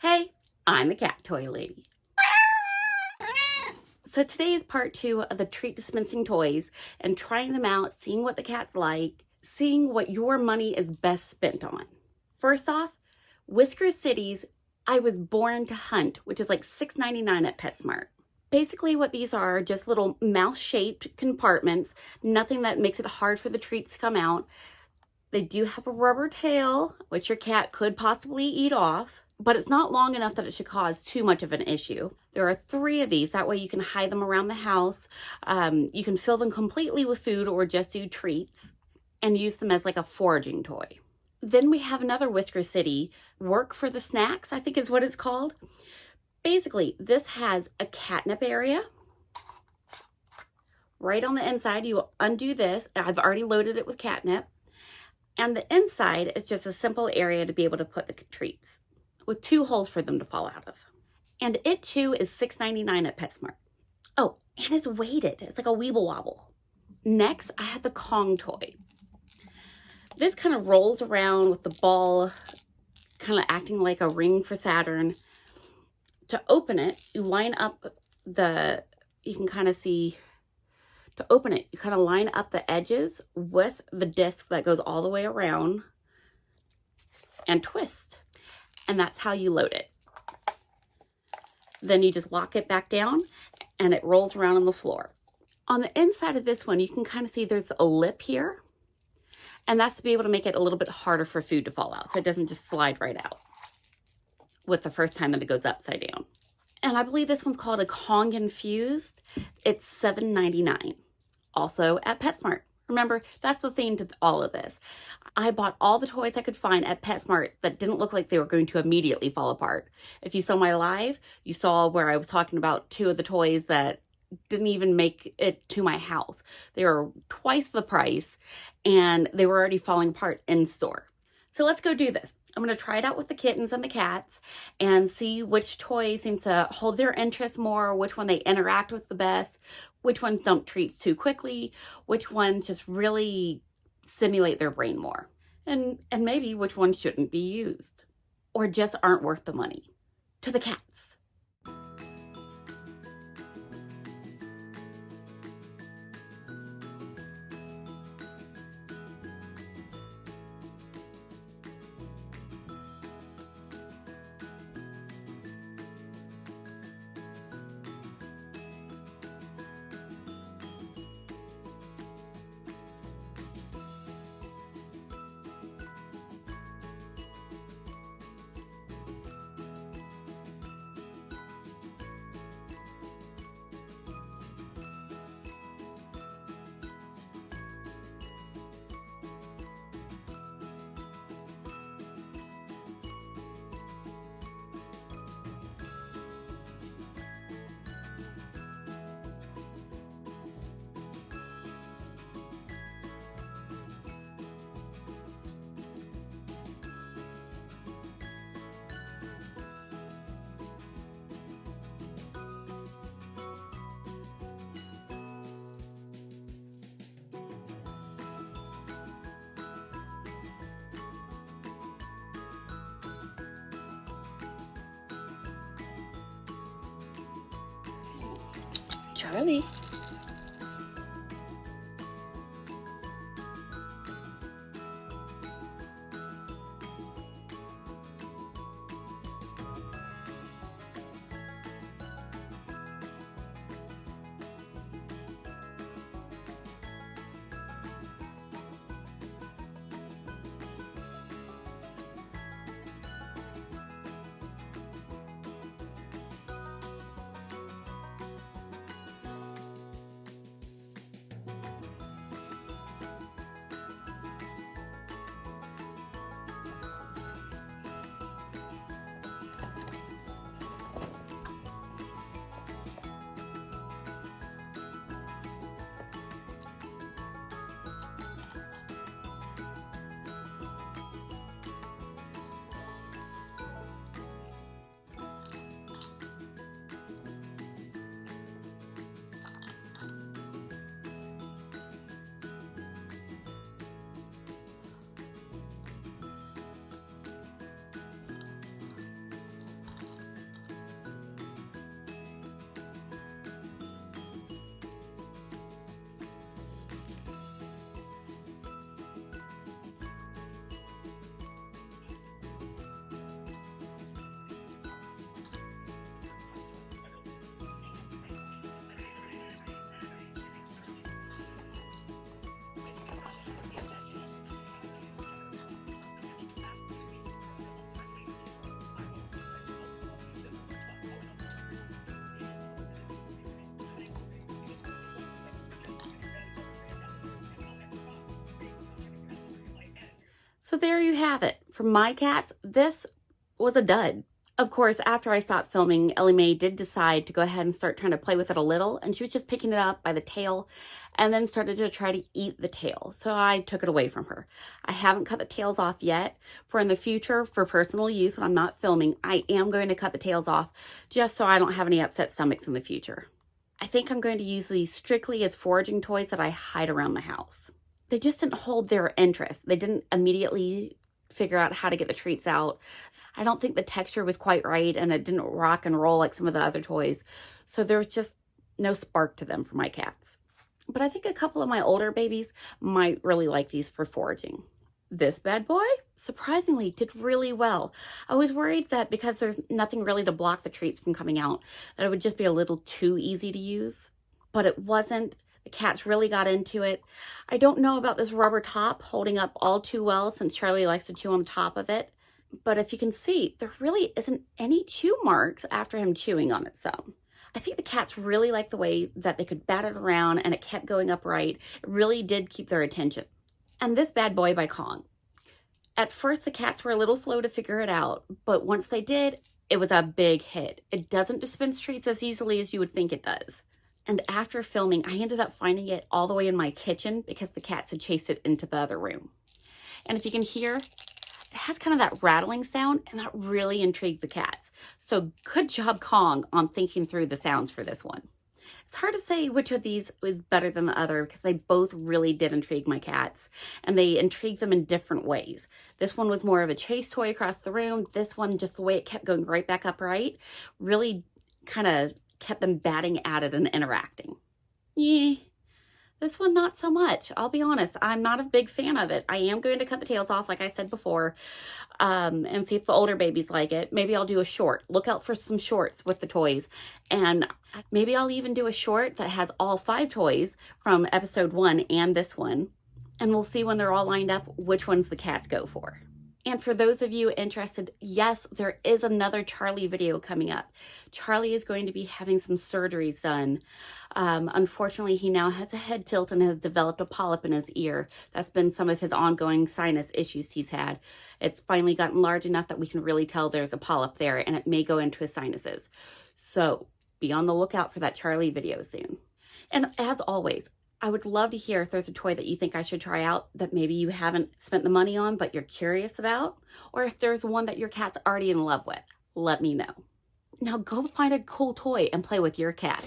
Hey, I'm the cat toy lady. So today is part 2 of the treat dispensing toys and trying them out, seeing what the cats like, seeing what your money is best spent on. First off, Whisker City's I Was Born to Hunt, which is like $6.99 at PetSmart. Basically what these are just little mouse-shaped compartments, nothing that makes it hard for the treats to come out. They do have a rubber tail, which your cat could possibly eat off, but it's not long enough that it should cause too much of an issue. There are 3 of these. That way you can hide them around the house. You can fill them completely with food or just do treats and use them as like a foraging toy. Then we have another Whisker City, Work for the Snacks, I think is what it's called. Basically, this has a catnip area. Right on the inside, you undo this. I've already loaded it with catnip. And the inside is just a simple area to be able to put the treats with 2 holes for them to fall out of. And it too is $6.99 at PetSmart. Oh, and it's weighted. It's like a Weeble Wobble. Next, I have the Kong toy. This kind of rolls around with the ball kind of acting like a ring for Saturn. To open it, you line up you can kind of see, to open it, you kind of line up the edges with the disc that goes all the way around and twist. And that's how you load it. Then you just lock it back down and it rolls around on the floor. On the inside of this one, you can kind of see there's a lip here. And that's to be able to make it a little bit harder for food to fall out, so it doesn't just slide right out with the first time that it goes upside down. And I believe this one's called a Kong Infused. It's $7.99. Also at PetSmart. Remember, that's the theme to all of this. I bought all the toys I could find at PetSmart that didn't look like they were going to immediately fall apart. If you saw my live, you saw where I was talking about 2 of the toys that didn't even make it to my house. They were twice the price and they were already falling apart in store. So let's go do this. I'm going to try it out with the kittens and the cats and see which toy seems to hold their interest more, which one they interact with the best, which ones dump treats too quickly, which ones just really simulate their brain more, and maybe which ones shouldn't be used or just aren't worth the money. To the cats. Charlie. So there you have it. For my cats, this was a dud. Of course, after I stopped filming, Ellie Mae did decide to go ahead and start trying to play with it a little, and she was just picking it up by the tail and then started to try to eat the tail. So I took it away from her. I haven't cut the tails off yet. For in the future, for personal use when I'm not filming, I am going to cut the tails off just so I don't have any upset stomachs in the future. I think I'm going to use these strictly as foraging toys that I hide around the house. They just didn't hold their interest. They didn't immediately figure out how to get the treats out. I don't think the texture was quite right, and it didn't rock and roll like some of the other toys. So there was just no spark to them for my cats. But I think a couple of my older babies might really like these for foraging. This bad boy, surprisingly, did really well. I was worried that because there's nothing really to block the treats from coming out, that it would just be a little too easy to use. But it wasn't. The cats really got into it. I don't know about this rubber top holding up all too well since Charlie likes to chew on the top of it. But if you can see, there really isn't any chew marks after him chewing on it some. I think the cats really liked the way that they could bat it around and it kept going upright. It really did keep their attention. And this bad boy by Kong. At first, the cats were a little slow to figure it out, but once they did, it was a big hit. It doesn't dispense treats as easily as you would think it does. And after filming, I ended up finding it all the way in my kitchen because the cats had chased it into the other room. And if you can hear, it has kind of that rattling sound, and that really intrigued the cats. So good job, Kong, on thinking through the sounds for this one. It's hard to say which of these was better than the other because they both really did intrigue my cats, and they intrigued them in different ways. This one was more of a chase toy across the room. This one, just the way it kept going right back upright, really kind of kept them batting at it and interacting. Yeah. This one, not so much. I'll be honest, I'm not a big fan of it. I am going to cut the tails off, like I said before, and see if the older babies like it. Maybe I'll do a short. Look out for some shorts with the toys. And maybe I'll even do a short that has all 5 toys from episode 1 and this one. And we'll see when they're all lined up which ones the cats go for. And for those of you interested, yes, there is another Charlie video coming up. Charlie is going to be having some surgeries done. Unfortunately, he now has a head tilt and has developed a polyp in his ear. That's been some of his ongoing sinus issues he's had. It's finally gotten large enough that we can really tell there's a polyp there, and it may go into his sinuses. So be on the lookout for that Charlie video soon. And as always, I would love to hear if there's a toy that you think I should try out that maybe you haven't spent the money on but you're curious about, or if there's one that your cat's already in love with. Let me know. Now go find a cool toy and play with your cat.